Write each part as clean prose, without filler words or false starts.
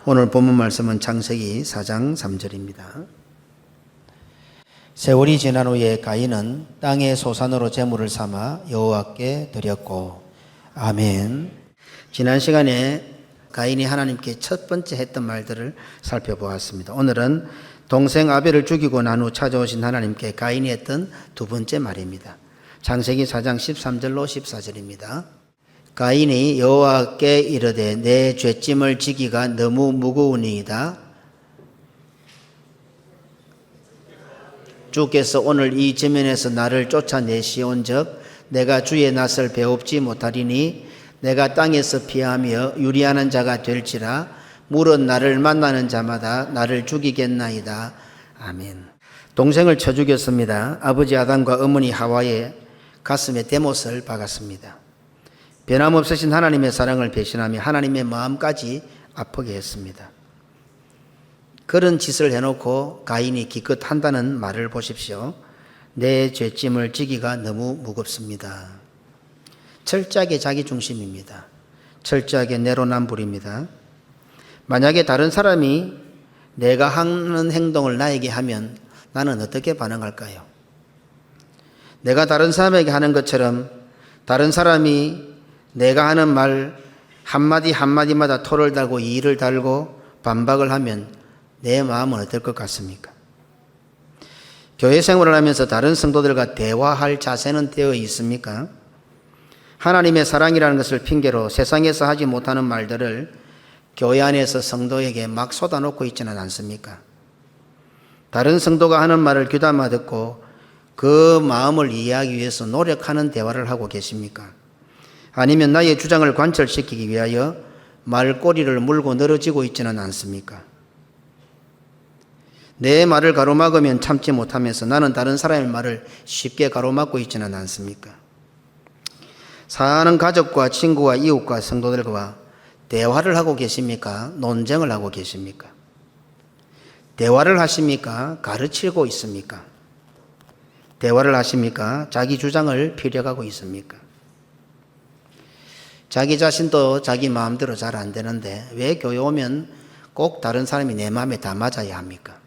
오늘 본문 말씀은 창세기 4장 3절입니다. 세월이 지난 후에 가인은 땅의 소산으로 제물을 삼아 여호와께 드렸고. 아멘. 지난 시간에 가인이 하나님께 첫 번째 했던 말들을 살펴보았습니다. 오늘은 동생 아벨을 죽이고 난 후 찾아오신 하나님께 가인이 했던 두 번째 말입니다. 창세기 4장 13절로 14절입니다. 가인이 여호와께 이르되 내 죄짐을 지기가 너무 무거우니이다. 주께서 오늘 이 지면에서 나를 쫓아내시온즉 내가 주의 낯을 배웁지 못하리니 내가 땅에서 피하며 유리하는 자가 될지라. 물은 나를 만나는 자마다 나를 죽이겠나이다. 아멘. 동생을 쳐 죽였습니다. 아버지 아담과 어머니 하와의 가슴에 대못을 박았습니다. 변함없으신 하나님의 사랑을 배신하며 하나님의 마음까지 아프게 했습니다. 그런 짓을 해놓고 가인이 기껏 한다는 말을 보십시오. 내 죄짐을 지기가 너무 무겁습니다. 철저하게 자기 중심입니다. 철저하게 내로남불입니다. 만약에 다른 사람이 내가 하는 행동을 나에게 하면 나는 어떻게 반응할까요? 내가 다른 사람에게 하는 것처럼 다른 사람이 내가 하는 말 한마디 한마디마다 토를 달고 이의를 달고 반박을 하면 내 마음은 어떨 것 같습니까? 교회 생활을 하면서 다른 성도들과 대화할 자세는 되어 있습니까? 하나님의 사랑이라는 것을 핑계로 세상에서 하지 못하는 말들을 교회 안에서 성도에게 막 쏟아놓고 있지는 않습니까? 다른 성도가 하는 말을 귀담아 듣고 그 마음을 이해하기 위해서 노력하는 대화를 하고 계십니까? 아니면 나의 주장을 관철시키기 위하여 말꼬리를 물고 늘어지고 있지는 않습니까? 내 말을 가로막으면 참지 못하면서 나는 다른 사람의 말을 쉽게 가로막고 있지는 않습니까? 사는 가족과 친구와 이웃과 성도들과 대화를 하고 계십니까? 논쟁을 하고 계십니까? 대화를 하십니까? 가르치고 있습니까? 대화를 하십니까? 자기 주장을 펴려가고 있습니까? 자기 자신도 자기 마음대로 잘 안 되는데 왜 교회 오면 꼭 다른 사람이 내 마음에 다 맞아야 합니까?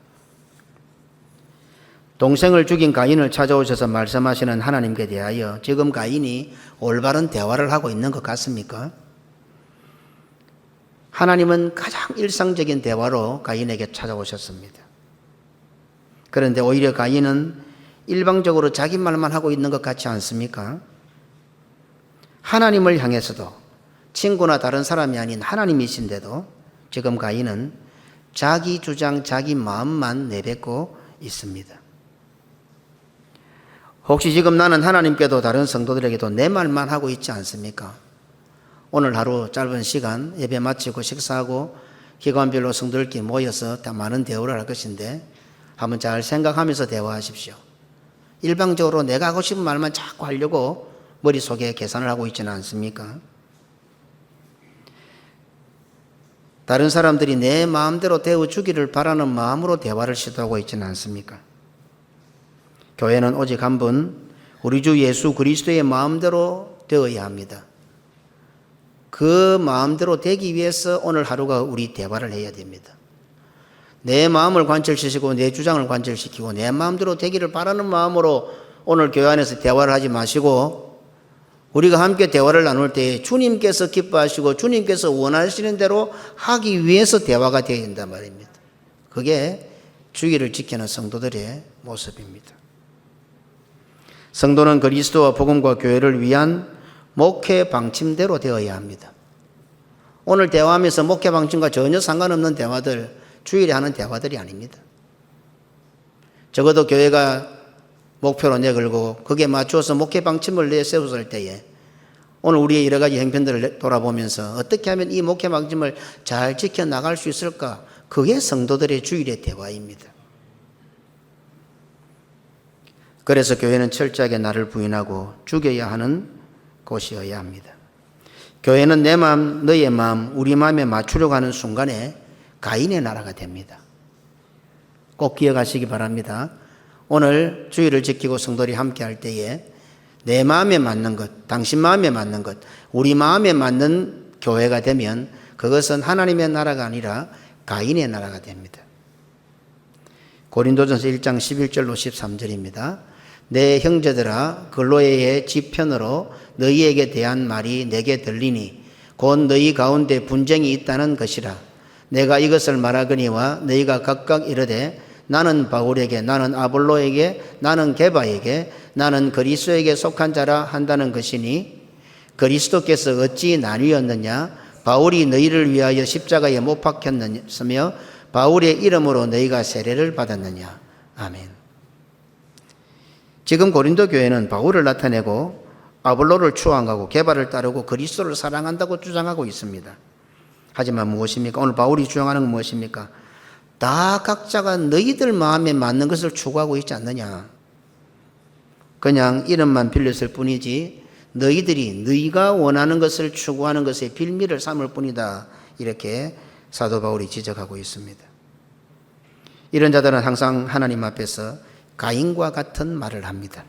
동생을 죽인 가인을 찾아오셔서 말씀하시는 하나님께 대하여 지금 가인이 올바른 대화를 하고 있는 것 같습니까? 하나님은 가장 일상적인 대화로 가인에게 찾아오셨습니다. 그런데 오히려 가인은 일방적으로 자기 말만 하고 있는 것 같지 않습니까? 하나님을 향해서도 친구나 다른 사람이 아닌 하나님이신데도 지금 가인은 자기 주장, 자기 마음만 내뱉고 있습니다. 혹시 지금 나는 하나님께도 다른 성도들에게도 내 말만 하고 있지 않습니까? 오늘 하루 짧은 시간 예배 마치고 식사하고 기관별로 성도들끼리 모여서 다 많은 대화를 할 것인데 한번 잘 생각하면서 대화하십시오. 일방적으로 내가 하고 싶은 말만 자꾸 하려고 머릿속에 계산을 하고 있지는 않습니까? 다른 사람들이 내 마음대로 되어주기를 바라는 마음으로 대화를 시도하고 있지는 않습니까? 교회는 오직 한 분, 우리 주 예수 그리스도의 마음대로 되어야 합니다. 그 마음대로 되기 위해서 오늘 하루가 우리 대화를 해야 됩니다. 내 마음을 관철시키고 내 주장을 관철시키고 내 마음대로 되기를 바라는 마음으로 오늘 교회 안에서 대화를 하지 마시고 우리가 함께 대화를 나눌 때 주님께서 기뻐하시고 주님께서 원하시는 대로 하기 위해서 대화가 되어야 된단 말입니다. 그게 주의를 지키는 성도들의 모습입니다. 성도는 그리스도와 복음과 교회를 위한 목회 방침대로 되어야 합니다. 오늘 대화하면서 목회 방침과 전혀 상관없는 대화들, 주일에 하는 대화들이 아닙니다. 적어도 교회가 목표로 내걸고 거기에 맞추어서 목회 방침을 내세웠을 때에 오늘 우리의 여러 가지 형편들을 돌아보면서 어떻게 하면 이 목회 방침을 잘 지켜나갈 수 있을까? 그게 성도들의 주일의 대화입니다. 그래서 교회는 철저하게 나를 부인하고 죽여야 하는 곳이어야 합니다. 교회는 내 마음, 너의 마음, 우리 마음에 맞추려고 하는 순간에 가인의 나라가 됩니다. 꼭 기억하시기 바랍니다. 오늘 주일을 지키고 성도들이 함께 할 때에 내 마음에 맞는 것, 당신 마음에 맞는 것, 우리 마음에 맞는 교회가 되면 그것은 하나님의 나라가 아니라 가인의 나라가 됩니다. 고린도전서 1장 11절로 13절입니다. 내 형제들아 글로에의 지편으로 너희에게 대한 말이 내게 들리니 곧 너희 가운데 분쟁이 있다는 것이라. 내가 이것을 말하거니와 너희가 각각 이르되 나는 바울에게, 나는 아볼로에게, 나는 게바에게, 나는 그리스도에게 속한 자라 한다는 것이니 그리스도께서 어찌 나뉘었느냐? 바울이 너희를 위하여 십자가에 못 박혔으며 바울의 이름으로 너희가 세례를 받았느냐? 아멘. 지금 고린도 교회는 바울을 나타내고 아볼로를 추앙하고 게바를 따르고 그리스도를 사랑한다고 주장하고 있습니다. 하지만 무엇입니까? 오늘 바울이 주장하는 건 무엇입니까? 다 각자가 너희들 마음에 맞는 것을 추구하고 있지 않느냐. 그냥 이름만 빌렸을 뿐이지 너희들이 너희가 원하는 것을 추구하는 것에 빌미를 삼을 뿐이다. 이렇게 사도 바울이 지적하고 있습니다. 이런 자들은 항상 하나님 앞에서 가인과 같은 말을 합니다.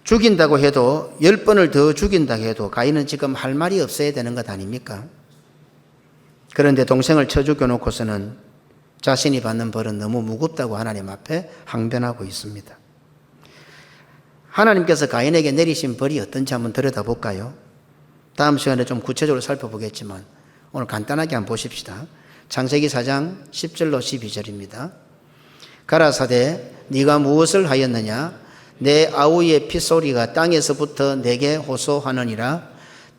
죽인다고 해도 10번을 더 죽인다고 해도 가인은 지금 할 말이 없어야 되는 것 아닙니까? 그런데 동생을 쳐 죽여놓고서는 자신이 받는 벌은 너무 무겁다고 하나님 앞에 항변하고 있습니다. 하나님께서 가인에게 내리신 벌이 어떤지 한번 들여다볼까요? 다음 시간에 좀 구체적으로 살펴보겠지만 오늘 간단하게 한번 보십시다. 창세기 4장 10절로 12절입니다. 가라사대 네가 무엇을 하였느냐? 내 아우의 피소리가 땅에서부터 내게 호소하느니라.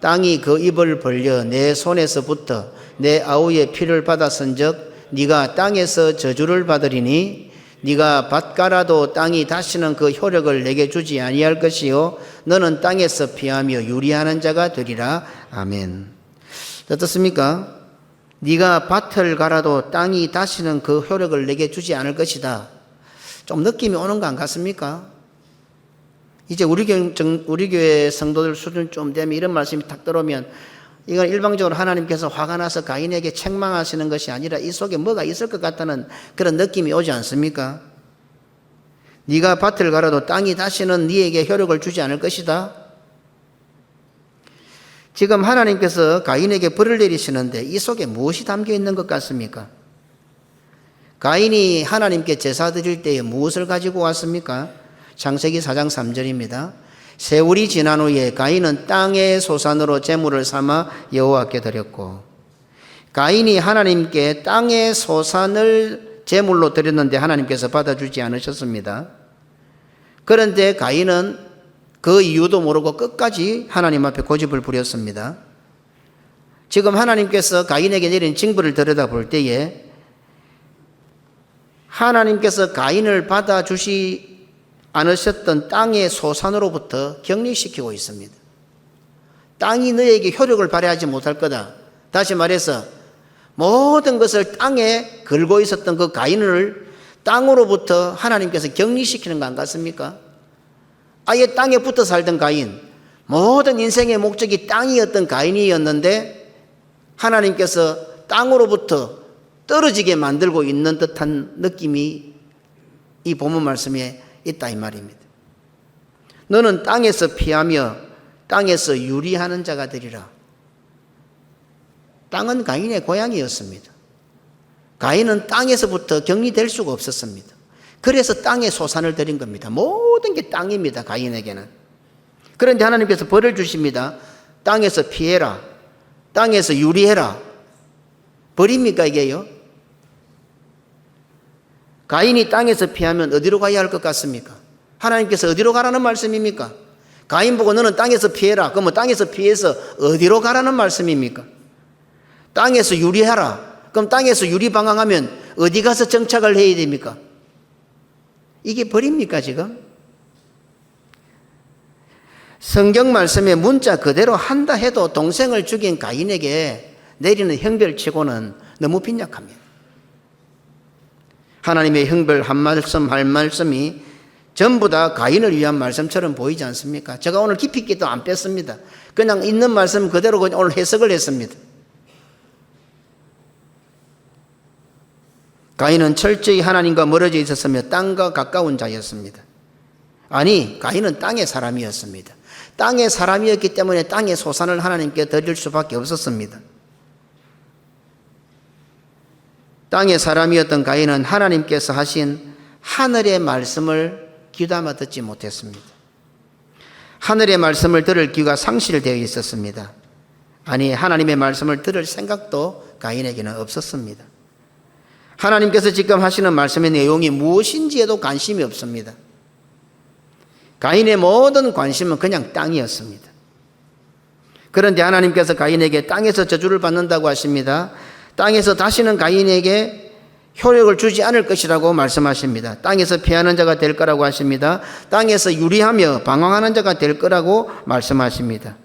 땅이 그 입을 벌려 내 손에서부터 내 아우의 피를 받았은즉 네가 땅에서 저주를 받으리니 네가 밭가라도 땅이 다시는 그 효력을 내게 주지 아니할 것이요 너는 땅에서 피하며 유리하는 자가 되리라. 아멘. 어떻습니까? 네가 밭을 갈아도 땅이 다시는 그 효력을 내게 주지 않을 것이다. 좀 느낌이 오는 거 안 같습니까? 이제 우리 교회 성도들 수준 좀 되면 이런 말씀이 탁 들어오면 이건 일방적으로 하나님께서 화가 나서 가인에게 책망하시는 것이 아니라 이 속에 뭐가 있을 것 같다는 그런 느낌이 오지 않습니까? 네가 밭을 갈아도 땅이 다시는 네에게 효력을 주지 않을 것이다. 지금 하나님께서 가인에게 벌을 내리시는데 이 속에 무엇이 담겨 있는 것 같습니까? 가인이 하나님께 제사 드릴 때에 무엇을 가지고 왔습니까? 창세기 4장 3절입니다. 세월이 지난 후에 가인은 땅의 소산으로 제물을 삼아 여호와께 드렸고, 가인이 하나님께 땅의 소산을 제물로 드렸는데 하나님께서 받아주지 않으셨습니다. 그런데 가인은 그 이유도 모르고 끝까지 하나님 앞에 고집을 부렸습니다. 지금 하나님께서 가인에게 내린 징벌을 들여다볼 때에 하나님께서 가인을 받아주시 않으셨던 땅의 소산으로부터 격리시키고 있습니다. 땅이 너에게 효력을 발휘하지 못할 거다. 다시 말해서 모든 것을 땅에 걸고 있었던 그 가인을 땅으로부터 하나님께서 격리시키는 거 안 같습니까? 아예 땅에 붙어 살던 가인, 모든 인생의 목적이 땅이었던 가인이었는데 하나님께서 땅으로부터 떨어지게 만들고 있는 듯한 느낌이 이 본문 말씀에 있다 이 말입니다. 너는 땅에서 피하며 땅에서 유리하는 자가 되리라. 땅은 가인의 고향이었습니다. 가인은 땅에서부터 격리될 수가 없었습니다. 그래서 땅에 소산을 드린 겁니다. 모든 게 땅입니다. 가인에게는. 그런데 하나님께서 벌을 주십니다. 땅에서 피해라. 땅에서 유리해라. 벌입니까 이게요? 가인이 땅에서 피하면 어디로 가야 할 것 같습니까? 하나님께서 어디로 가라는 말씀입니까? 가인 보고 너는 땅에서 피해라. 그러면 땅에서 피해서 어디로 가라는 말씀입니까? 땅에서 유리하라. 그럼 땅에서 유리방황하면 어디 가서 정착을 해야 됩니까? 이게 벌입니까 지금? 성경 말씀의 문자 그대로 한다 해도 동생을 죽인 가인에게 내리는 형벌치고는 너무 빈약합니다. 하나님의 형벌 한 말씀 할 말씀이 전부 다 가인을 위한 말씀처럼 보이지 않습니까? 제가 오늘 깊이 있게도 안 뺐습니다. 그냥 있는 말씀 그대로 오늘 해석을 했습니다. 가인은 철저히 하나님과 멀어져 있었으며 땅과 가까운 자였습니다. 아니, 가인은 땅의 사람이었습니다. 땅의 사람이었기 때문에 땅의 소산을 하나님께 드릴 수밖에 없었습니다. 땅의 사람이었던 가인은 하나님께서 하신 하늘의 말씀을 귀담아 듣지 못했습니다. 하늘의 말씀을 들을 귀가 상실되어 있었습니다. 아니, 하나님의 말씀을 들을 생각도 가인에게는 없었습니다. 하나님께서 지금 하시는 말씀의 내용이 무엇인지에도 관심이 없습니다. 가인의 모든 관심은 그냥 땅이었습니다. 그런데 하나님께서 가인에게 땅에서 저주를 받는다고 하십니다. 땅에서 다시는 가인에게 효력을 주지 않을 것이라고 말씀하십니다. 땅에서 피하는 자가 될 거라고 하십니다. 땅에서 유리하며 방황하는 자가 될 거라고 말씀하십니다.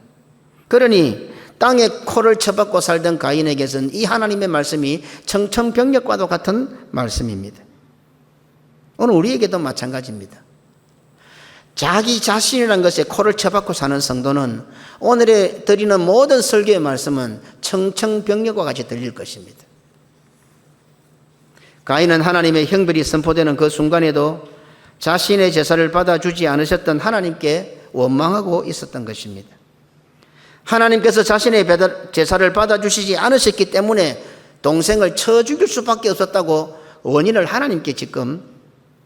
그러니 땅에 코를 쳐박고 살던 가인에게서는 이 하나님의 말씀이 청천벽력과도 같은 말씀입니다. 오늘 우리에게도 마찬가지입니다. 자기 자신이라는 것에 코를 쳐박고 사는 성도는 오늘에 드리는 모든 설교의 말씀은 청천벽력과 같이 들릴 것입니다. 가인은 하나님의 형벌이 선포되는 그 순간에도 자신의 제사를 받아주지 않으셨던 하나님께 원망하고 있었던 것입니다. 하나님께서 자신의 제사를 받아주시지 않으셨기 때문에 동생을 쳐 죽일 수밖에 없었다고 원인을 하나님께 지금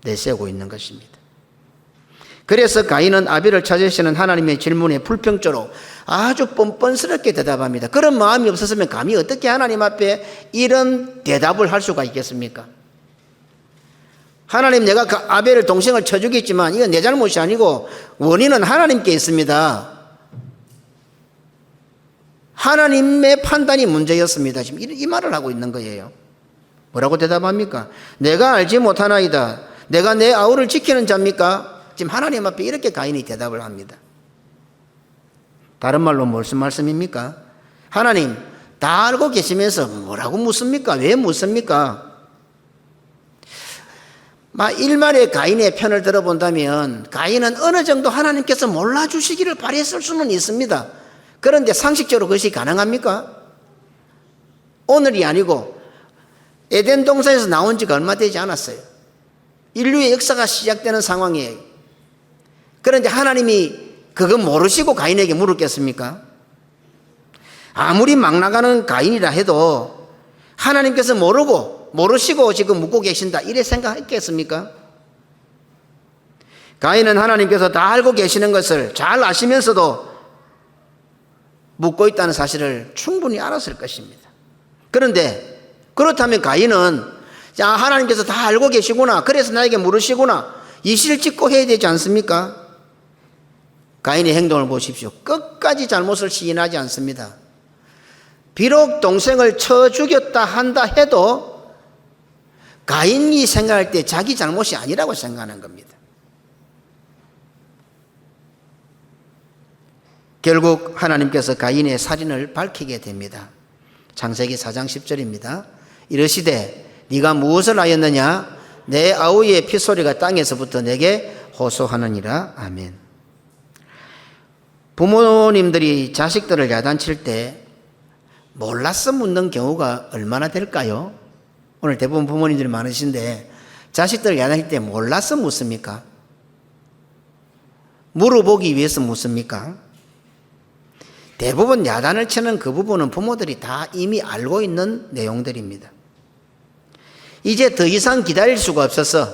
내세우고 있는 것입니다. 그래서 가인은 아벨을 찾으시는 하나님의 질문에 불평조로 아주 뻔뻔스럽게 대답합니다. 그런 마음이 없었으면 감히 어떻게 하나님 앞에 이런 대답을 할 수가 있겠습니까? 하나님, 내가 아벨을 동생을 쳐 죽였지만 이건 내 잘못이 아니고 원인은 하나님께 있습니다. 하나님의 판단이 문제였습니다. 지금 이 말을 하고 있는 거예요. 뭐라고 대답합니까? 내가 알지 못하나이다. 내가 내 아우를 지키는 자입니까? 지금 하나님 앞에 이렇게 가인이 대답을 합니다. 다른 말로 무슨 말씀입니까? 하나님, 다 알고 계시면서 뭐라고 묻습니까? 왜 묻습니까? 일말의 가인의 편을 들어본다면 가인은 어느 정도 하나님께서 몰라주시기를 바랬을 수는 있습니다. 그런데 상식적으로 그것이 가능합니까? 오늘이 아니고 에덴 동산에서 나온 지가 얼마 되지 않았어요. 인류의 역사가 시작되는 상황이에요. 그런데 하나님이 그거 모르시고 가인에게 물었겠습니까? 아무리 막 나가는 가인이라 해도 하나님께서 모르시고 지금 묻고 계신다 이래 생각했겠습니까? 가인은 하나님께서 다 알고 계시는 것을 잘 아시면서도 묻고 있다는 사실을 충분히 알았을 것입니다. 그런데 그렇다면 가인은 하나님께서 다 알고 계시구나, 그래서 나에게 물으시구나, 이실 짓고 해야 되지 않습니까? 가인의 행동을 보십시오. 끝까지 잘못을 시인하지 않습니다. 비록 동생을 쳐 죽였다 한다 해도 가인이 생각할 때 자기 잘못이 아니라고 생각하는 겁니다. 결국 하나님께서 가인의 살인을 밝히게 됩니다. 창세기 4장 10절입니다. 이르시되 네가 무엇을 하였느냐? 내 아우의 피소리가 땅에서부터 내게 호소하느니라. 아멘. 부모님들이 자식들을 야단칠 때 몰라서 묻는 경우가 얼마나 될까요? 오늘 대부분 부모님들이 많으신데 자식들을 야단칠 때 몰라서 묻습니까? 물어보기 위해서 묻습니까? 대부분 야단을 치는 그 부분은 부모들이 다 이미 알고 있는 내용들입니다. 이제 더 이상 기다릴 수가 없어서,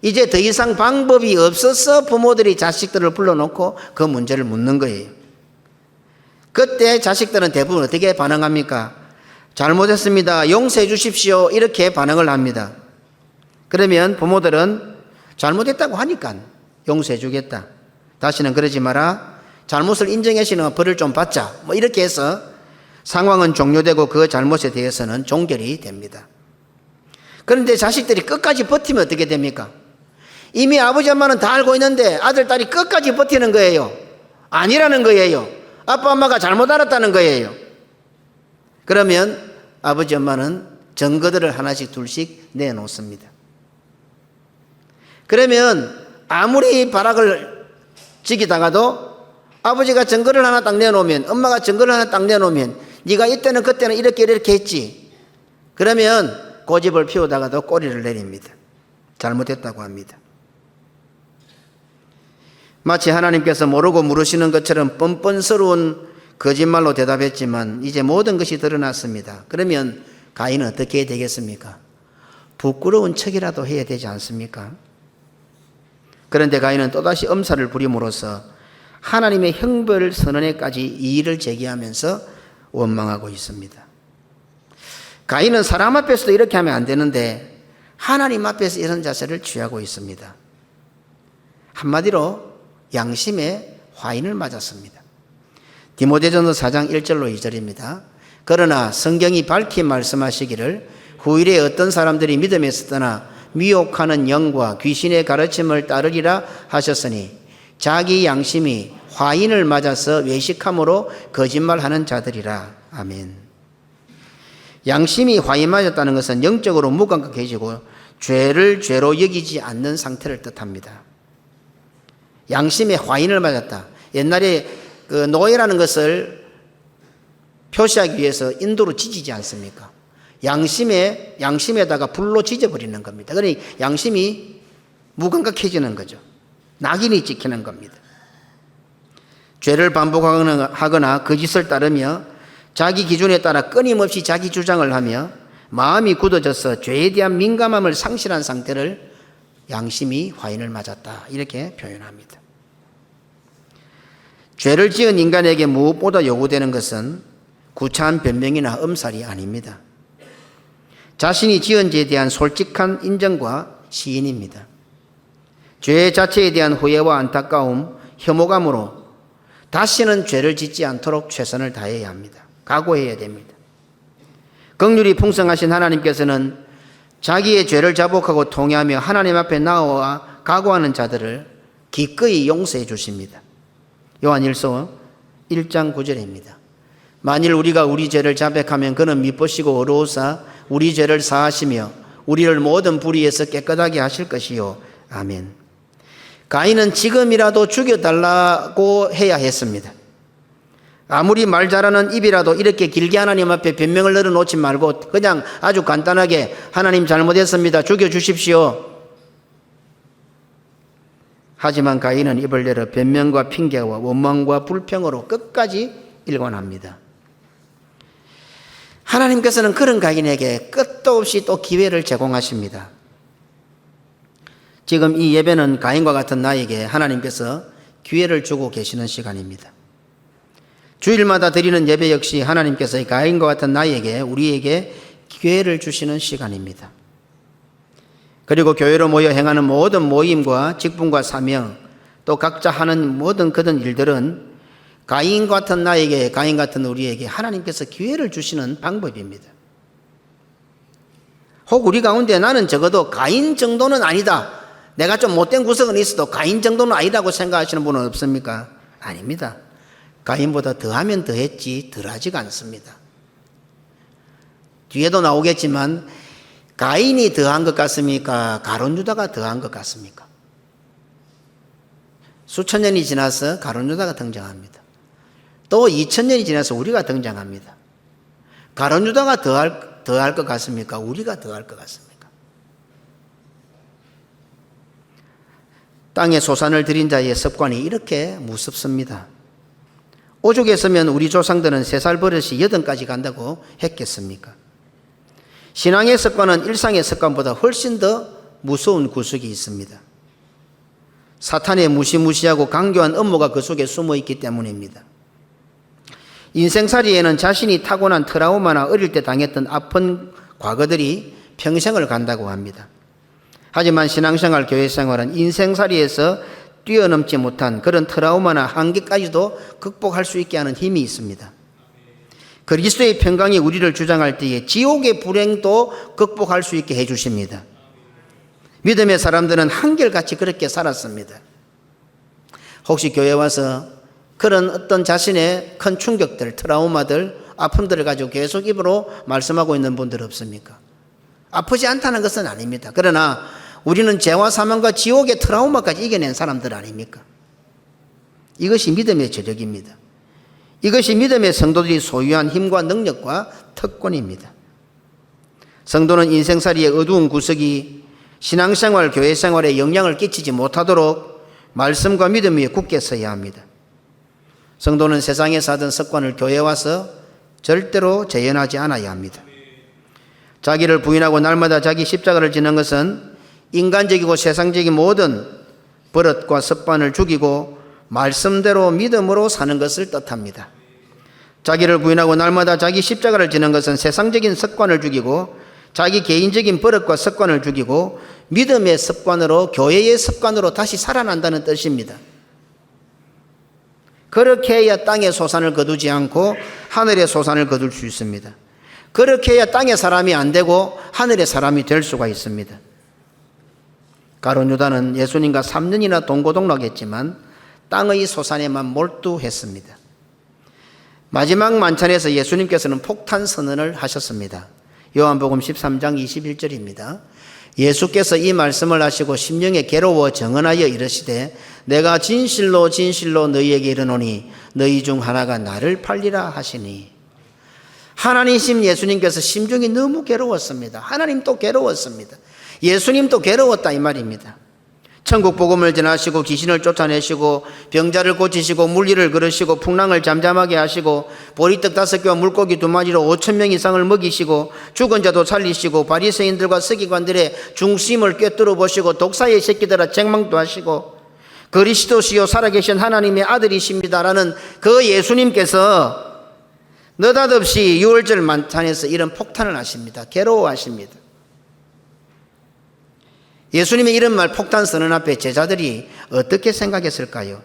이제 더 이상 방법이 없어서 부모들이 자식들을 불러놓고 그 문제를 묻는 거예요. 그때 자식들은 대부분 어떻게 반응합니까? 잘못했습니다, 용서해 주십시오, 이렇게 반응을 합니다. 그러면 부모들은 잘못했다고 하니까 용서해 주겠다, 다시는 그러지 마라, 잘못을 인정해 주시는 벌을 좀 받자, 이렇게 해서 상황은 종료되고 그 잘못에 대해서는 종결이 됩니다. 그런데 자식들이 끝까지 버티면 어떻게 됩니까? 이미 아버지 엄마는 다 알고 있는데 아들 딸이 끝까지 버티는 거예요. 아니라는 거예요. 아빠 엄마가 잘못 알았다는 거예요. 그러면 아버지 엄마는 증거들을 하나씩 둘씩 내놓습니다. 그러면 아무리 발악을 지키다가도 아버지가 증거를 하나 딱 내놓으면, 엄마가 증거를 하나 딱 내놓으면, 네가 이때는 그때는 이렇게 했지, 그러면 고집을 피우다가도 꼬리를 내립니다. 잘못했다고 합니다. 마치 하나님께서 모르고 물으시는 것처럼 뻔뻔스러운 거짓말로 대답했지만 이제 모든 것이 드러났습니다. 그러면 가인은 어떻게 해야 되겠습니까? 부끄러운 척이라도 해야 되지 않습니까? 그런데 가인은 또다시 엄살을 부림으로써 하나님의 형벌 선언에까지 이의를 제기하면서 원망하고 있습니다. 가인은 사람 앞에서도 이렇게 하면 안 되는데 하나님 앞에서 이런 자세를 취하고 있습니다. 한마디로 양심의 화인을 맞았습니다. 디모데전서 4장 1절로 2절입니다. 그러나 성경이 밝히 말씀하시기를 후일에 어떤 사람들이 믿음에서 떠나 미혹하는 영과 귀신의 가르침을 따르리라 하셨으니 자기 양심이 화인을 맞아서 외식함으로 거짓말하는 자들이라. 아멘. 양심이 화인 맞았다는 것은 영적으로 무감각해지고 죄를 죄로 여기지 않는 상태를 뜻합니다. 양심의 화인을 맞았다. 옛날에 그 노예라는 것을 표시하기 위해서 인도로 지지지 않습니까? 양심에다가 불로 지져버리는 겁니다. 그러니 양심이 무감각해지는 거죠. 낙인이 찍히는 겁니다. 죄를 반복하거나 거짓을 따르며 자기 기준에 따라 끊임없이 자기 주장을 하며 마음이 굳어져서 죄에 대한 민감함을 상실한 상태를 양심이 화인을 맞았다. 이렇게 표현합니다. 죄를 지은 인간에게 무엇보다 요구되는 것은 구차한 변명이나 엄살이 아닙니다. 자신이 지은 죄에 대한 솔직한 인정과 시인입니다. 죄 자체에 대한 후회와 안타까움, 혐오감으로 다시는 죄를 짓지 않도록 최선을 다해야 합니다. 각오해야 됩니다. 긍휼이 풍성하신 하나님께서는 자기의 죄를 자복하고 통회하며 하나님 앞에 나와 각오하는 자들을 기꺼이 용서해 주십니다. 요한일서 1장 9절입니다. 만일 우리가 우리 죄를 자백하면 그는 미쁘시고 어루오사 우리 죄를 사하시며 우리를 모든 불의에서 깨끗하게 하실 것이요. 아멘. 가인은 지금이라도 죽여달라고 해야 했습니다. 아무리 말 잘하는 입이라도 이렇게 길게 하나님 앞에 변명을 늘어놓지 말고 그냥 아주 간단하게 하나님 잘못했습니다. 죽여주십시오. 하지만 가인은 입을 열어 변명과 핑계와 원망과 불평으로 끝까지 일관합니다. 하나님께서는 그런 가인에게 끝도 없이 또 기회를 제공하십니다. 지금 이 예배는 가인과 같은 나에게 하나님께서 기회를 주고 계시는 시간입니다. 주일마다 드리는 예배 역시 하나님께서 가인과 같은 나에게 우리에게 기회를 주시는 시간입니다. 그리고 교회로 모여 행하는 모든 모임과 직분과 사명 또 각자 하는 모든 그런 일들은 가인 같은 나에게 가인 같은 우리에게 하나님께서 기회를 주시는 방법입니다. 혹 우리 가운데 나는 적어도 가인 정도는 아니다. 내가 좀 못된 구석은 있어도 가인 정도는 아니라고 생각하시는 분은 없습니까? 아닙니다. 가인보다 더하면 더했지 덜하지가 않습니다. 뒤에도 나오겠지만 가인이 더한 것 같습니까? 가룟 유다가 더한 것 같습니까? 수천 년이 지나서 가룟 유다가 등장합니다. 또 2000년이 지나서 우리가 등장합니다. 가룟 유다가 더할 것 같습니까? 우리가 더할 것 같습니까? 땅에 소산을 들인 자의 습관이 이렇게 무섭습니다. 오죽했으면 우리 조상들은 3살 버릇이 8까지 간다고 했겠습니까? 신앙의 습관은 일상의 습관보다 훨씬 더 무서운 구석이 있습니다. 사탄의 무시무시하고 강교한 음모가 그 속에 숨어 있기 때문입니다. 인생살이에는 자신이 타고난 트라우마나 어릴 때 당했던 아픈 과거들이 평생을 간다고 합니다. 하지만 신앙생활, 교회생활은 인생살이에서 뛰어넘지 못한 그런 트라우마나 한계까지도 극복할 수 있게 하는 힘이 있습니다. 그리스도의 평강이 우리를 주장할 때에 지옥의 불행도 극복할 수 있게 해주십니다. 믿음의 사람들은 한결같이 그렇게 살았습니다. 혹시 교회 와서 그런 어떤 자신의 큰 충격들, 트라우마들, 아픔들을 가지고 계속 입으로 말씀하고 있는 분들 없습니까? 아프지 않다는 것은 아닙니다. 그러나 우리는 죄와 사망과 지옥의 트라우마까지 이겨낸 사람들 아닙니까? 이것이 믿음의 저력입니다. 이것이 믿음의 성도들이 소유한 힘과 능력과 특권입니다. 성도는 인생살이의 어두운 구석이 신앙생활, 교회생활에 영향을 끼치지 못하도록 말씀과 믿음 위에 굳게 서야 합니다. 성도는 세상에서 하던 습관을 교회에 와서 절대로 재현하지 않아야 합니다. 자기를 부인하고 날마다 자기 십자가를 지는 것은 인간적이고 세상적인 모든 버릇과 습관을 죽이고 말씀대로 믿음으로 사는 것을 뜻합니다. 자기를 부인하고 날마다 자기 십자가를 지는 것은 세상적인 습관을 죽이고 자기 개인적인 버릇과 습관을 죽이고 믿음의 습관으로, 교회의 습관으로 다시 살아난다는 뜻입니다. 그렇게 해야 땅의 소산을 거두지 않고 하늘의 소산을 거둘 수 있습니다. 그렇게 해야 땅의 사람이 안 되고 하늘의 사람이 될 수가 있습니다. 가룟 유다는 예수님과 3년이나 동고동락했지만 땅의 소산에만 몰두했습니다. 마지막 만찬에서 예수님께서는 폭탄 선언을 하셨습니다. 요한복음 13장 21절입니다. 예수께서 이 말씀을 하시고 심령에 괴로워 정언하여 이르시되 내가 진실로 진실로 너희에게 이르노니 너희 중 하나가 나를 팔리라 하시니. 하나님이신 예수님께서 심중이 너무 괴로웠습니다. 하나님도 괴로웠습니다. 예수님도 괴로웠다 이 말입니다. 천국 복음을 전하시고 귀신을 쫓아내시고 병자를 고치시고 물리를 걸으시고 풍랑을 잠잠하게 하시고 보리떡 5개와 물고기 2마리로 5,000명 이상을 먹이시고 죽은 자도 살리시고 바리새인들과 서기관들의 중심을 꿰뚫어 보시고 독사의 새끼들아 책망도 하시고 그리스도시요 살아계신 하나님의 아들이십니다라는 그 예수님께서 느닷없이 유월절 만찬에서 이런 폭탄을 하십니다. 괴로워하십니다. 예수님의 이런 말 폭탄 선언 앞에 제자들이 어떻게 생각했을까요?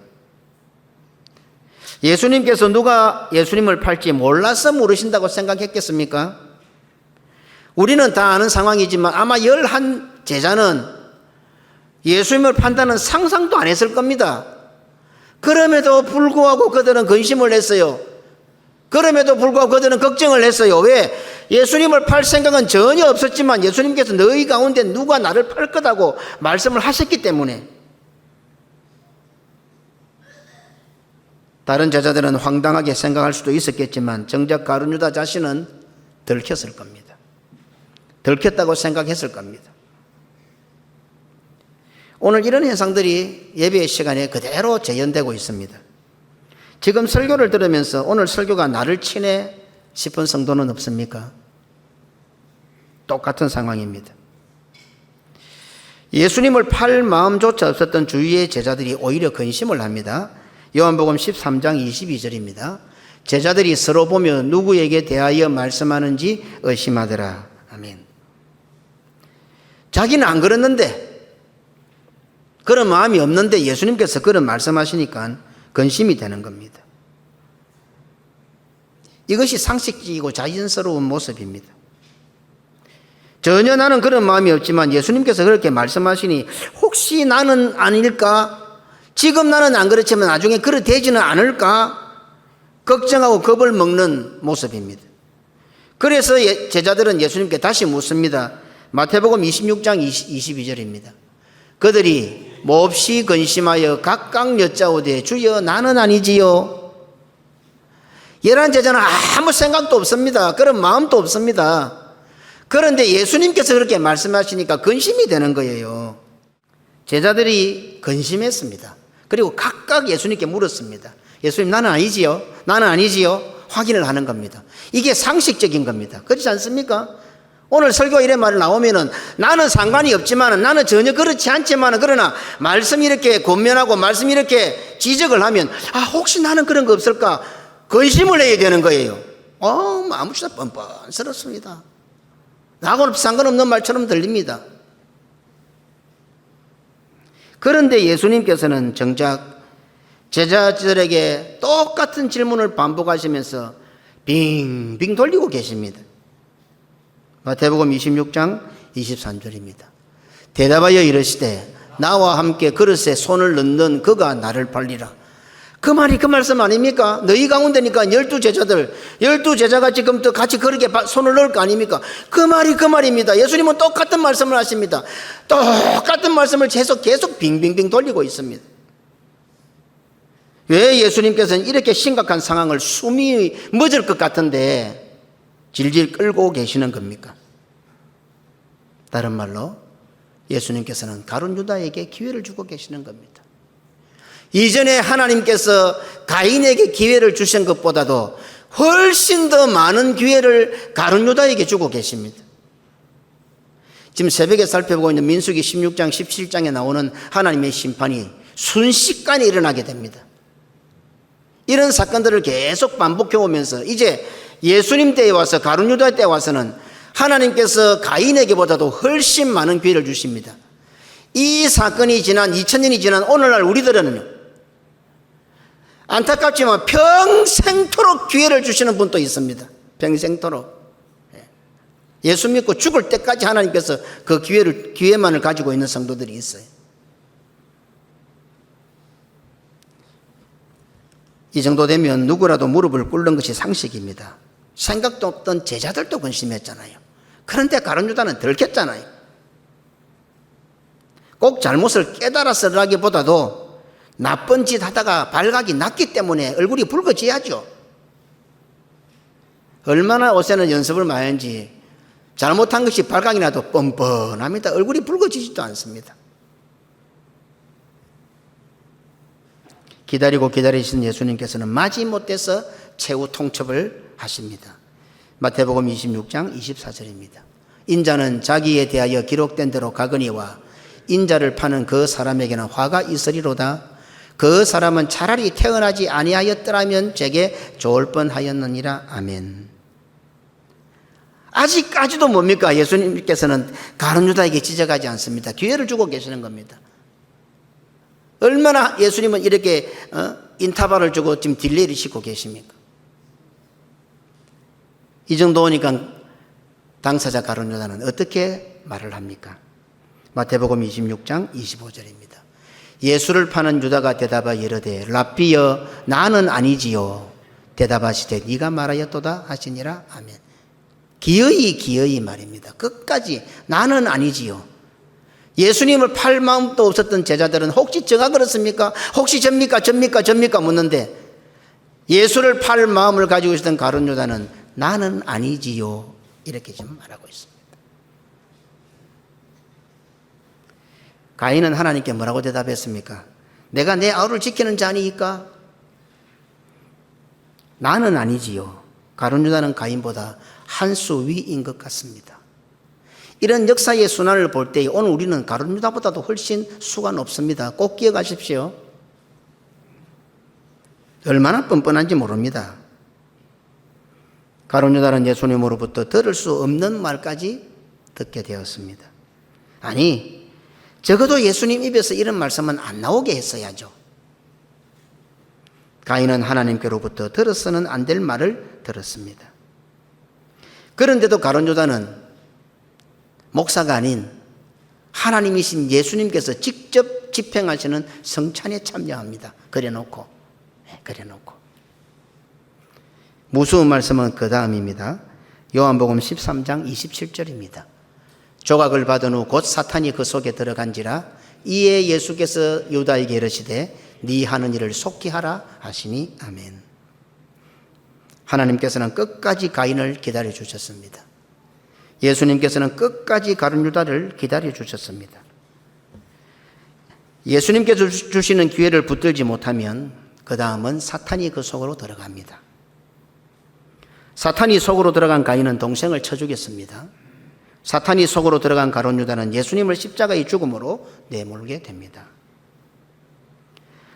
예수님께서 누가 예수님을 팔지 몰라서 물으신다고 생각했겠습니까? 우리는 다 아는 상황이지만 아마 11 제자는 예수님을 판다는 상상도 안 했을 겁니다. 그럼에도 불구하고 그들은 근심을 했어요. 그럼에도 불구하고 그들은 걱정을 했어요. 왜? 예수님을 팔 생각은 전혀 없었지만 예수님께서 너희 가운데 누가 나를 팔 거다고 말씀을 하셨기 때문에. 다른 제자들은 황당하게 생각할 수도 있었겠지만 정작 가룟 유다 자신은 들켰을 겁니다. 들켰다고 생각했을 겁니다. 오늘 이런 현상들이 예배의 시간에 그대로 재현되고 있습니다. 지금 설교를 들으면서 오늘 설교가 나를 치네 싶은 성도는 없습니까? 똑같은 상황입니다. 예수님을 팔 마음조차 없었던 주위의 제자들이 오히려 근심을 합니다. 요한복음 13장 22절입니다. 제자들이 서로 보며 누구에게 대하여 말씀하는지 의심하더라. 아멘. 자기는 안 그랬는데, 그런 마음이 없는데 예수님께서 그런 말씀하시니까 근심이 되는 겁니다. 이것이 상식적이고 자연스러운 모습입니다. 전혀 나는 그런 마음이 없지만 예수님께서 그렇게 말씀하시니 혹시 나는 아닐까? 지금 나는 안 그렇지만 나중에 그렇게 되지는 않을까? 걱정하고 겁을 먹는 모습입니다. 그래서 제자들은 예수님께 다시 묻습니다. 마태복음 26장 22절입니다. 그들이 몹시 근심하여 각각 여짜오되 주여 나는 아니지요. 11 제자는 아무 생각도 없습니다. 그런 마음도 없습니다. 그런데 예수님께서 그렇게 말씀하시니까 근심이 되는 거예요. 제자들이 근심했습니다. 그리고 각각 예수님께 물었습니다. 예수님 나는 아니지요? 나는 아니지요? 확인을 하는 겁니다. 이게 상식적인 겁니다. 그렇지 않습니까? 오늘 설교 이런 말이 나오면은 나는 상관이 없지만 나는 전혀 그렇지 않지만 그러나 말씀이 이렇게 권면하고 말씀이 이렇게 지적을 하면 혹시 나는 그런 거 없을까? 근심을 해야 되는 거예요. 아무렇지나 뻔뻔스럽습니다. 나하고는 상관없는 말처럼 들립니다. 그런데 예수님께서는 정작 제자들에게 똑같은 질문을 반복하시면서 빙빙 돌리고 계십니다. 마태복음 26장 23절입니다. 대답하여 이르시되 나와 함께 그릇에 손을 넣는 그가 나를 팔리라. 그 말이 그 말씀 아닙니까? 너희 가운데니까 12제자가 지금 또 같이 그렇게 손을 넣을 거 아닙니까? 그 말이 그 말입니다. 예수님은 똑같은 말씀을 하십니다. 똑같은 말씀을 계속 빙빙빙 돌리고 있습니다. 왜 예수님께서는 이렇게 심각한 상황을 숨이 멎을 것 같은데 질질 끌고 계시는 겁니까? 다른 말로 예수님께서는 가룟 유다에게 기회를 주고 계시는 겁니다. 이전에 하나님께서 가인에게 기회를 주신 것보다도 훨씬 더 많은 기회를 가룟 유다에게 주고 계십니다. 지금 새벽에 살펴보고 있는 민수기 16장 17장에 나오는 하나님의 심판이 순식간에 일어나게 됩니다. 이런 사건들을 계속 반복해 오면서 이제 예수님 때에 와서 가룟 유다 때에 와서는 하나님께서 가인에게보다도 훨씬 많은 기회를 주십니다. 이 사건이 지난 2000년이 지난 오늘날 우리들은 안타깝지만 평생토록 기회를 주시는 분도 있습니다. 평생토록. 예수 믿고 죽을 때까지 하나님께서 그 기회만을 가지고 있는 성도들이 있어요. 이 정도 되면 누구라도 무릎을 꿇는 것이 상식입니다. 생각도 없던 제자들도 근심했잖아요. 그런데 가룟 유다는 들켰잖아요. 꼭 잘못을 깨달았으라기보다도 나쁜 짓 하다가 발각이 났기 때문에 얼굴이 붉어져야죠. 얼마나 옷에는 연습을 많이 했는지 잘못한 것이 발각이 나도 뻔뻔합니다. 얼굴이 붉어지지도 않습니다. 기다리고 기다리신 예수님께서는 마지못해서 최후 통첩을 하십니다. 마태복음 26장 24절입니다. 인자는 자기에 대하여 기록된 대로 가거니와 인자를 파는 그 사람에게는 화가 있으리로다. 그 사람은 차라리 태어나지 아니하였더라면 제게 좋을 뻔하였느니라. 아멘. 아직까지도 뭡니까? 예수님께서는 가룟 유다에게 지적하지 않습니다. 기회를 주고 계시는 겁니다. 얼마나 예수님은 이렇게 인터벌을 주고 지금 딜레이를 싣고 계십니까? 이 정도 오니까 당사자 가룟 유다는 어떻게 말을 합니까? 마태복음 26장 25절입니다. 예수를 파는 유다가 대답하여 이르되 랍비여 나는 아니지요. 대답하시되 네가 말하였도다 하시니라. 아멘. 기어이 말입니다. 끝까지 나는 아니지요. 예수님을 팔 마음도 없었던 제자들은 혹시 저가 그렇습니까? 혹시 접니까 묻는데 예수를 팔 마음을 가지고 있었던 가룟 유다는 나는 아니지요 이렇게 지금 말하고 있습니다. 가인은 하나님께 뭐라고 대답했습니까? 내가 내 아우를 지키는 자니까? 나는 아니지요. 가룟 유다는 가인보다 한 수 위인 것 같습니다. 이런 역사의 순환을 볼 때 오늘 우리는 가룟 유다보다도 훨씬 수가 높습니다. 꼭 기억하십시오. 얼마나 뻔뻔한지 모릅니다. 가룟 유다는 예수님으로부터 들을 수 없는 말까지 듣게 되었습니다. 아니, 적어도 예수님 입에서 이런 말씀은 안 나오게 했어야죠. 가인은 하나님께로부터 들어서는 안 될 말을 들었습니다. 그런데도 가룟 유다는 목사가 아닌 하나님이신 예수님께서 직접 집행하시는 성찬에 참여합니다. 그래놓고 무서운 말씀은 그 다음입니다. 요한복음 13장 27절입니다. 조각을 받은 후 곧 사탄이 그 속에 들어간지라 이에 예수께서 유다에게 이르시되 네 하는 일을 속히 하라 하시니. 아멘. 하나님께서는 끝까지 가인을 기다려 주셨습니다. 예수님께서는 끝까지 가룟 유다를 기다려 주셨습니다. 예수님께서 주시는 기회를 붙들지 못하면 그 다음은 사탄이 그 속으로 들어갑니다. 사탄이 속으로 들어간 가인은 동생을 쳐 죽였습니다. 사탄이 속으로 들어간 가룟 유다는 예수님을 십자가의 죽음으로 내몰게 됩니다.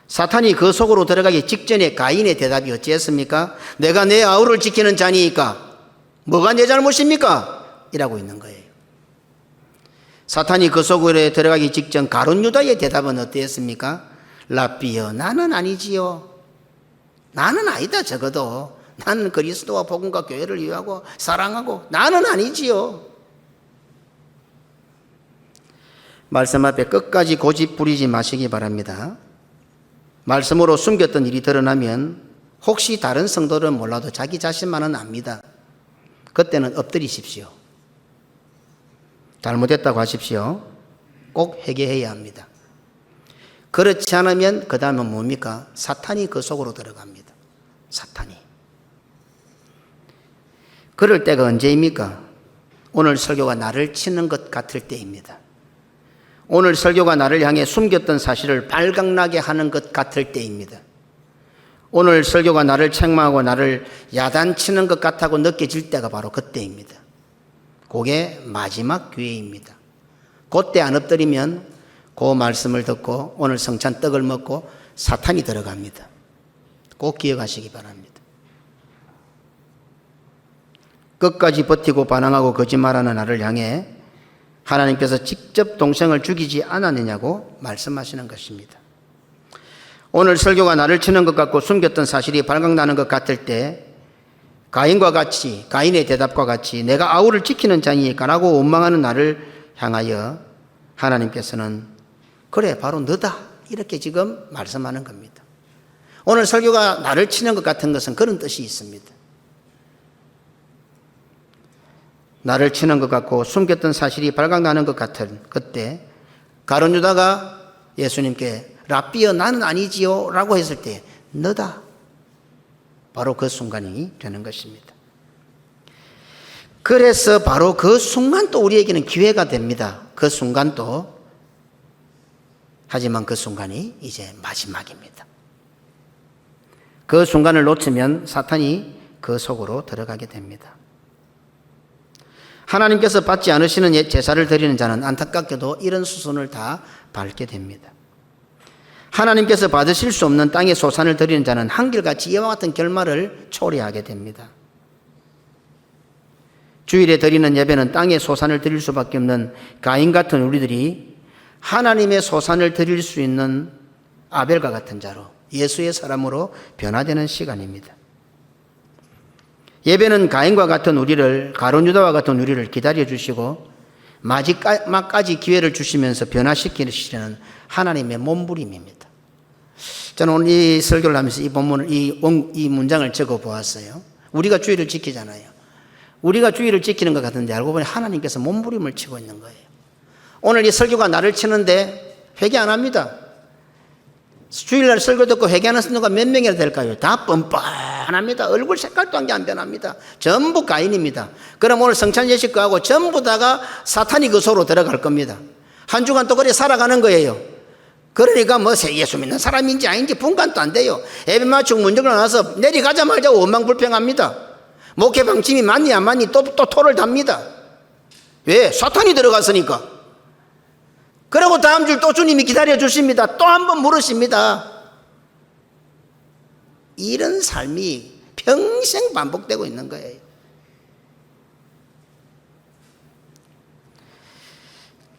사탄이 그 속으로 들어가기 직전에 가인의 대답이 어찌했습니까? 내가 내 아우를 지키는 자니까 뭐가 내 잘못입니까? 이라고 있는 거예요. 사탄이 그 속으로 들어가기 직전 가룟 유다의 대답은 어땠습니까? 랍비여 나는 아니지요. 나는 아니다. 적어도 나는 그리스도와 복음과 교회를 위하고 사랑하고 나는 아니지요. 말씀 앞에 끝까지 고집 부리지 마시기 바랍니다. 말씀으로 숨겼던 일이 드러나면 혹시 다른 성도는 몰라도 자기 자신만은 압니다. 그때는 엎드리십시오. 잘못했다고 하십시오. 꼭 회개해야 합니다. 그렇지 않으면 그 다음은 뭡니까? 사탄이 그 속으로 들어갑니다. 사탄이. 그럴 때가 언제입니까? 오늘 설교가 나를 치는 것 같을 때입니다. 오늘 설교가 나를 향해 숨겼던 사실을 발각나게 하는 것 같을 때입니다. 오늘 설교가 나를 책망하고 나를 야단치는 것 같다고 느껴질 때가 바로 그때입니다. 그게 마지막 기회입니다. 그때 안 엎드리면 그 말씀을 듣고 오늘 성찬 떡을 먹고 사탄이 들어갑니다. 꼭 기억하시기 바랍니다. 끝까지 버티고 반항하고 거짓말하는 나를 향해 하나님께서 직접 동생을 죽이지 않았느냐고 말씀하시는 것입니다. 오늘 설교가 나를 치는 것 같고 숨겼던 사실이 발각나는 것 같을 때 가인과 같이, 가인의 대답과 같이 내가 아우를 지키는 자니까라고 원망하는 나를 향하여 하나님께서는 그래 바로 너다 이렇게 지금 말씀하는 겁니다. 오늘 설교가 나를 치는 것 같은 것은 그런 뜻이 있습니다. 나를 치는 것 같고 숨겼던 사실이 발각나는 것 같은 그때 가룟 유다가 예수님께 랍비여 나는 아니지요 라고 했을 때 너다 바로 그 순간이 되는 것입니다. 그래서 바로 그 순간도 우리에게는 기회가 됩니다. 그 순간도. 하지만 그 순간이 이제 마지막입니다. 그 순간을 놓치면 사탄이 그 속으로 들어가게 됩니다. 하나님께서 받지 않으시는 제사를 드리는 자는 안타깝게도 이런 수순을 다 밟게 됩니다. 하나님께서 받으실 수 없는 땅의 소산을 드리는 자는 한결같이 이와 같은 결말을 초래하게 됩니다. 주일에 드리는 예배는 땅의 소산을 드릴 수밖에 없는 가인 같은 우리들이 하나님의 소산을 드릴 수 있는 아벨과 같은 자로 예수의 사람으로 변화되는 시간입니다. 예배는 가인과 같은 우리를, 가룟 유다와 같은 우리를 기다려 주시고 마지막까지 기회를 주시면서 변화시키시는 하나님의 몸부림입니다. 저는 오늘 이 설교를 하면서 이 본문을, 이 문장을 적어 보았어요. 우리가 주의를 지키잖아요. 우리가 주의를 지키는 것 같은데 알고 보니 하나님께서 몸부림을 치고 있는 거예요. 오늘 이 설교가 나를 치는데 회개 안 합니다. 주일날 설교 듣고 회개하는 순간 몇 명이나 될까요? 다 뻔뻔합니다. 얼굴 색깔도 한 게 안 변합니다. 전부 가인입니다. 그럼 오늘 성찬 예식 거하고 전부 다가 사탄이 그 속으로 들어갈 겁니다. 한 주간 또 그래 살아가는 거예요. 그러니까 뭐 예수 믿는 사람인지 아닌지 분간도 안 돼요. 예배 마치고 문정을 나와서 내려가자마자 원망불평합니다. 목회 방침이 맞니 안 맞니 또 토를 답니다. 왜? 사탄이 들어갔으니까. 그리고 다음 줄 또 주님이 기다려 주십니다. 또 한 번 물으십니다. 이런 삶이 평생 반복되고 있는 거예요.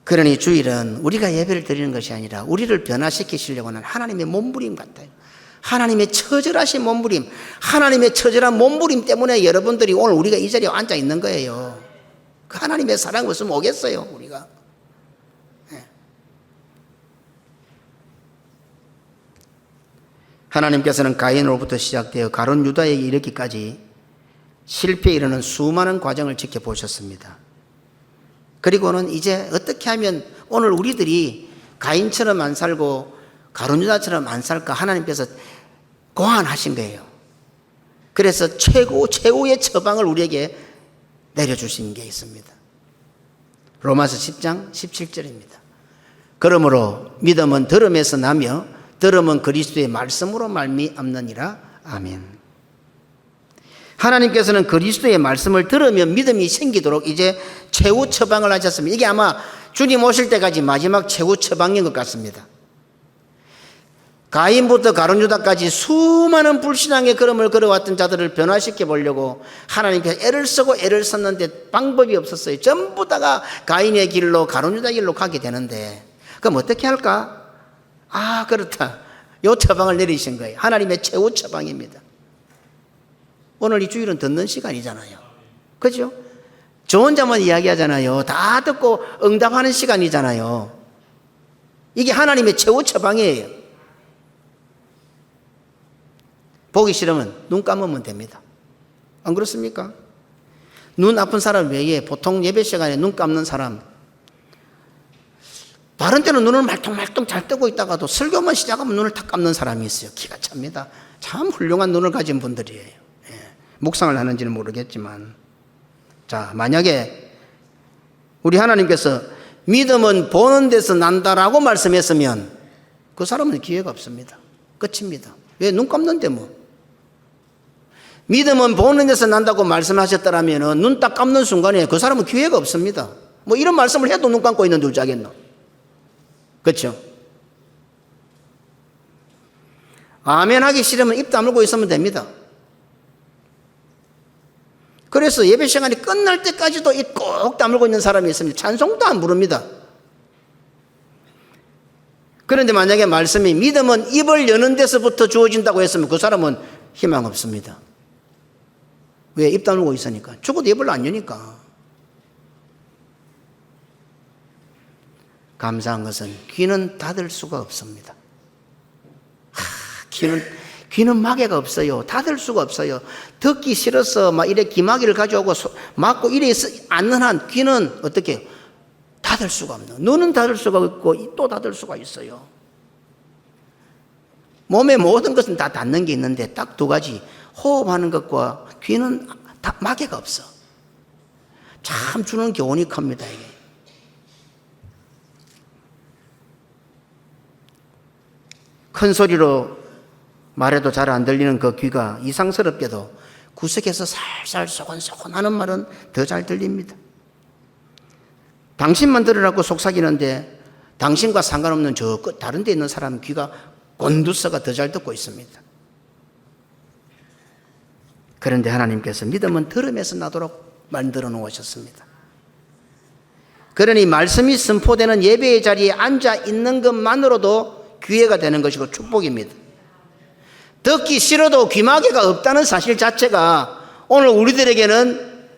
그러니 주일은 우리가 예배를 드리는 것이 아니라 우리를 변화시키시려고 하는 하나님의 몸부림 같아요. 하나님의 처절하신 몸부림, 하나님의 처절한 몸부림 때문에 여러분들이 오늘 우리가 이 자리에 앉아 있는 거예요. 그 하나님의 사랑 없으면 오겠어요, 우리가. 하나님께서는 가인으로부터 시작되어 가룟 유다에게 이르기까지 실패에 이르는 수많은 과정을 지켜보셨습니다. 그리고는 이제 어떻게 하면 오늘 우리들이 가인처럼 안 살고 가룟 유다처럼 안 살까 하나님께서 고안하신 거예요. 그래서 최고의 처방을 우리에게 내려주신 게 있습니다. 로마서 10장 17절입니다. 그러므로 믿음은 들음에서 나며 들음은 그리스도의 말씀으로 말미암느니라. 아멘. 하나님께서는 그리스도의 말씀을 들으면 믿음이 생기도록 이제 최후 처방을 하셨습니다. 이게 아마 주님 오실 때까지 마지막 최후 처방인 것 같습니다. 가인부터 가룟 유다까지 수많은 불신앙의 걸음을 걸어왔던 자들을 변화시켜 보려고 하나님께서 애를 쓰고 애를 썼는데 방법이 없었어요. 전부 다가 가인의 길로 가룟 유다 길로 가게 되는데 그럼 어떻게 할까? 아, 그렇다. 요 처방을 내리신 거예요. 하나님의 최후 처방입니다. 오늘 이 주일은 듣는 시간이잖아요. 그죠? 저 혼자만 이야기하잖아요. 다 듣고 응답하는 시간이잖아요. 이게 하나님의 최후 처방이에요. 보기 싫으면 눈 감으면 됩니다. 안 그렇습니까? 눈 아픈 사람 외에 보통 예배 시간에 눈 감는 사람, 다른 때는 눈을 말똥말똥 잘 뜨고 있다가도 설교만 시작하면 눈을 탁 감는 사람이 있어요. 기가 찹니다. 참 훌륭한 눈을 가진 분들이에요. 예. 묵상을 하는지는 모르겠지만. 자, 만약에 우리 하나님께서 믿음은 보는 데서 난다라고 말씀했으면 그 사람은 기회가 없습니다. 끝입니다. 왜? 눈 감는데 뭐. 믿음은 보는 데서 난다고 말씀하셨더라면 눈 딱 감는 순간에 그 사람은 기회가 없습니다. 뭐 이런 말씀을 해도 눈 감고 있는 줄 자겠노. 그렇죠? 아멘 하기 싫으면 입 다물고 있으면 됩니다. 그래서 예배 시간이 끝날 때까지도 입 꼭 다물고 있는 사람이 있습니다. 찬송도 안 부릅니다. 그런데 만약에 말씀이 믿음은 입을 여는 데서부터 주어진다고 했으면 그 사람은 희망 없습니다. 왜? 입 다물고 있으니까. 죽어도 입을 안 여니까. 감사한 것은 귀는 닫을 수가 없습니다. 귀는 마개가 없어요. 닫을 수가 없어요. 듣기 싫어서 막 이래 귀마개를 가져오고 막고 이래 않는 한 귀는 어떻게 해요? 닫을 수가 없는. 눈은 닫을 수가 있고 또 닫을 수가 있어요. 몸의 모든 것은 다 닫는 게 있는데 딱 두 가지. 호흡하는 것과 귀는 다 마개가 없어. 참 주는 교훈이 큽니다. 이게. 큰 소리로 말해도 잘 안 들리는 그 귀가 이상스럽게도 구석에서 살살 소곤소곤 하는 말은 더 잘 들립니다. 당신만 들으라고 속삭이는데 당신과 상관없는 저 끝 다른 데 있는 사람 귀가 곤두서가 더 잘 듣고 있습니다. 그런데 하나님께서 믿음은 들음에서 나도록 만들어 놓으셨습니다. 그러니 말씀이 선포되는 예배의 자리에 앉아 있는 것만으로도 기회가 되는 것이고 축복입니다. 듣기 싫어도 귀마개가 없다는 사실 자체가 오늘 우리들에게는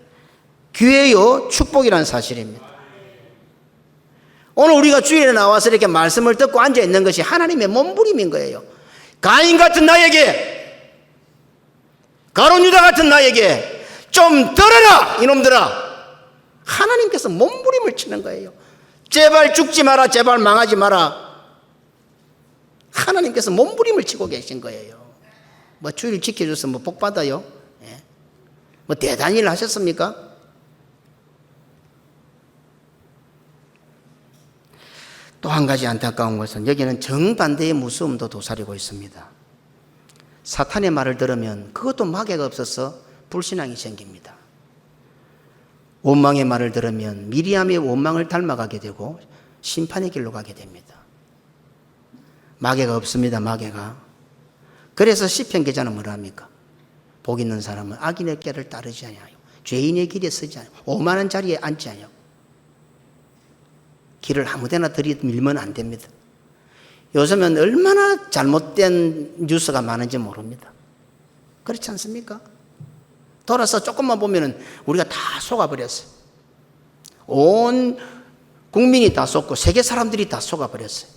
기회요 축복이라는 사실입니다. 오늘 우리가 주일에 나와서 이렇게 말씀을 듣고 앉아 있는 것이 하나님의 몸부림인 거예요. 가인 같은 나에게, 가룟 유다 같은 나에게 좀 들어라 이놈들아. 하나님께서 몸부림을 치는 거예요. 제발 죽지 마라, 제발 망하지 마라. 하나님께서 몸부림을 치고 계신 거예요. 뭐 주일 지켜줘서 뭐 복 받아요? 예. 뭐 대단한 일을 하셨습니까? 또 한 가지 안타까운 것은 여기는 정반대의 무서움도 도사리고 있습니다. 사탄의 말을 들으면 그것도 마개가 없어서 불신앙이 생깁니다. 원망의 말을 들으면 미리암의 원망을 닮아가게 되고 심판의 길로 가게 됩니다. 마개가 없습니다. 마개가. 그래서 시편 기자는 뭐라 합니까? 복 있는 사람은 악인의 길을 따르지 아니하요 죄인의 길에 서지 아니하요 오만한 자리에 앉지 아니하요. 길을 아무데나 들이밀면 안 됩니다. 요즘은 얼마나 잘못된 뉴스가 많은지 모릅니다. 그렇지 않습니까? 돌아서 조금만 보면은 우리가 다 속아버렸어요. 온 국민이 다 속고 세계 사람들이 다 속아버렸어요.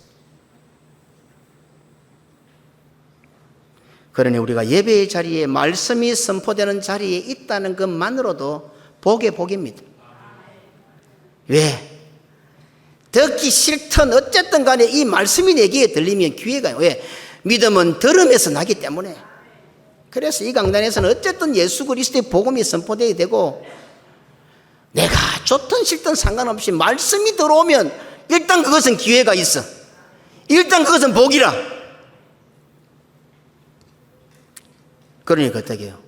그러니 우리가 예배의 자리에 말씀이 선포되는 자리에 있다는 것만으로도 복의 복입니다. 왜? 듣기 싫든 어쨌든 간에 이 말씀이 내 귀에 들리면 기회가 왜? 믿음은 들음에서 나기 때문에. 그래서 이 강단에서는 어쨌든 예수 그리스도의 복음이 선포되어야 되고 내가 좋든 싫든 상관없이 말씀이 들어오면 일단 그것은 기회가 있어. 일단 그것은 복이라. 그러니까 어떻게 해요?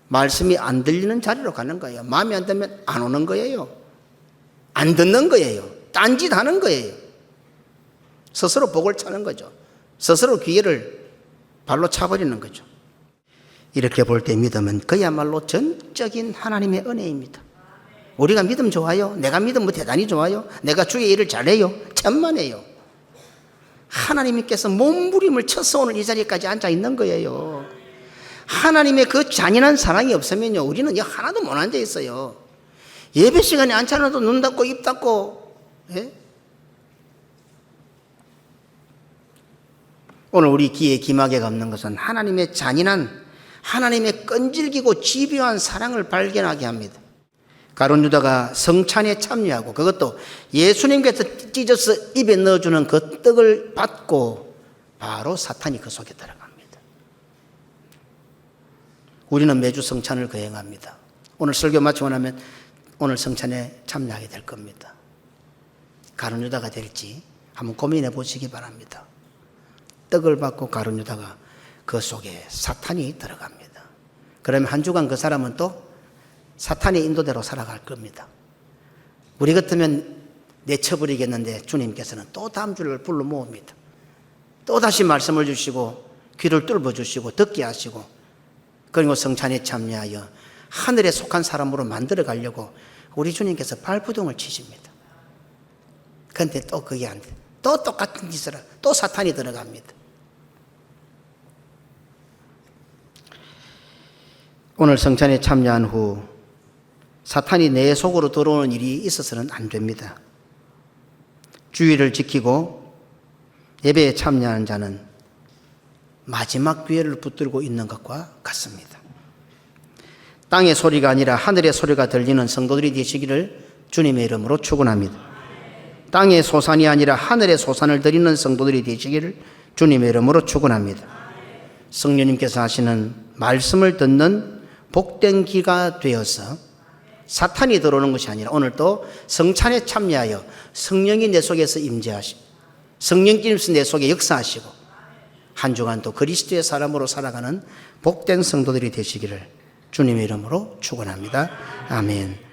말씀이 안 들리는 자리로 가는 거예요. 마음에 안 들면 안 오는 거예요. 안 듣는 거예요. 딴짓하는 거예요. 스스로 복을 차는 거죠. 스스로 기회를 발로 차버리는 거죠. 이렇게 볼 때 믿음은 그야말로 전적인 하나님의 은혜입니다. 우리가 믿음 좋아요? 내가 믿음 뭐 대단히 좋아요? 내가 주의 일을 잘해요? 천만에요. 하나님께서 몸부림을 쳐서 오늘 이 자리까지 앉아 있는 거예요. 하나님의 그 잔인한 사랑이 없으면요 우리는 하나도 못 앉아 있어요. 예배 시간에 앉혀놔도 눈 닫고 입 닫고. 예? 오늘 우리 귀에 기마개가 없는 것은 하나님의 잔인한, 하나님의 끈질기고 집요한 사랑을 발견하게 합니다. 가룟 유다가 성찬에 참여하고 그것도 예수님께서 찢어서 입에 넣어주는 그 떡을 받고 바로 사탄이 그 속에 들어갑니다. 우리는 매주 성찬을 거행합니다. 오늘 설교 마치고 나면 오늘 성찬에 참여하게 될 겁니다. 가룟 유다가 될지 한번 고민해 보시기 바랍니다. 떡을 받고 가룟 유다가 그 속에 사탄이 들어갑니다. 그러면 한 주간 그 사람은 또 사탄의 인도대로 살아갈 겁니다. 우리 같으면 내쳐버리겠는데 주님께서는 또 다음 주를 불러 모읍니다. 또 다시 말씀을 주시고 귀를 뚫어 주시고 듣게 하시고, 그리고 성찬에 참여하여 하늘에 속한 사람으로 만들어 가려고 우리 주님께서 발부둥을 치십니다. 그런데 또 그게 안 돼. 또 똑같은 짓을 하고 또 사탄이 들어갑니다. 오늘 성찬에 참여한 후 사탄이 내 속으로 들어오는 일이 있어서는 안 됩니다. 주의를 지키고 예배에 참여하는 자는 마지막 기회를 붙들고 있는 것과 같습니다. 땅의 소리가 아니라 하늘의 소리가 들리는 성도들이 되시기를 주님의 이름으로 축원합니다. 땅의 소산이 아니라 하늘의 소산을 드리는 성도들이 되시기를 주님의 이름으로 축원합니다. 성령님께서 하시는 말씀을 듣는 복된 귀가 되어서 사탄이 들어오는 것이 아니라 오늘도 성찬에 참여하여 성령이 내 속에서 임재하시고 성령께서 내 속에 역사하시고 한 주간 또 그리스도의 사람으로 살아가는 복된 성도들이 되시기를 주님의 이름으로 축원합니다. 아멘.